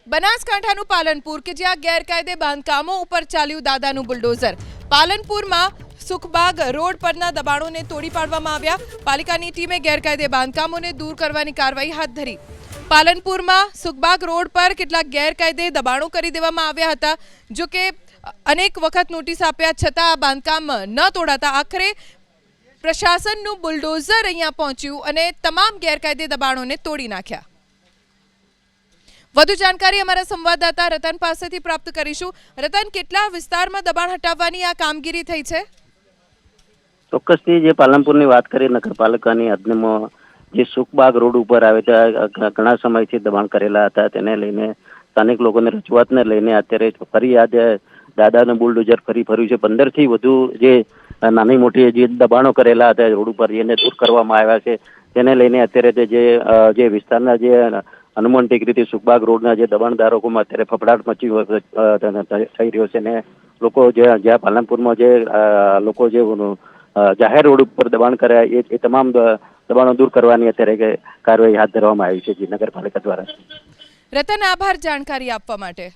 બનાસકાંઠાનું પાલનપુર કે જ્યાં ગેરકાયદે બાંધકામો ઉપર ચાલ્યું દાદાનું બુલડોઝર। પાલનપુરમાં સુખબાગ રોડ પરના દબાણોને તોડી પાડવામાં આવ્યા। પાલિકાની ટીમે ગેરકાયદે બાંધકામોને દૂર કરવાની કાર્યવાહી હાથ ધરી। પાલનપુરમાં સુખબાગ રોડ પર કેટલાક ગેરકાયદે દબાણો કરી દેવામાં આવ્યા હતા। જો કે અનેક વખત નોટિસ આપ્યા છતાં આ બાંધકામ ન તોડાતા આખરે પ્રશાસનનું બુલડોઝર અહીંયા પહોંચ્યું અને તમામ ગેરકાયદે દબાણોને તોડી નાખ્યા। વધુ जानकारी અમારા સંવાદદાતા રતન પાસેથી પ્રાપ્ત કરીશું। રતન, કેટલા વિસ્તારમાં દબાણ હટાવવાની આ કામગીરી થઈ છે? ચોક્કસથી જે પાલનપુરની વાત કરી નગરપાલિકાની હદમાં જે સુખબાગ રોડ ઉપર આવે છે ઘણા સમયથી દબાણ કરેલા હતા, તેને લઈને સ્થાનિક લોકોને રજૂઆતને લઈને અત્યારે ફરી આ દાદાનું બુલડોઝર ફરી ફર્યું છે। 15 થી વધુ જે નાની મોટી જે દબાણો કરેલા હતા રોડ ઉપર એને દૂર કરવામાં આવ્યા છે। તેને લઈને અત્યારે જે વિસ્તારના જે હનુમાન ટેકરીથી સુખબાગ રોડના જે દબાણધારકોમાં અત્યારે ફફડાટ મચી થઈ રહ્યો છે ને લોકો જ્યાં પાલનપુરમાં જે લોકો જે જાહેર રોડ ઉપર દબાણ કર્યા એ તમામ દબાણો દૂર કરવાની અત્યારે કાર્યવાહી હાથ ધરવામાં આવી છે નગરપાલિકા દ્વારા। રતન, આભાર જાણકારી આપવા માટે।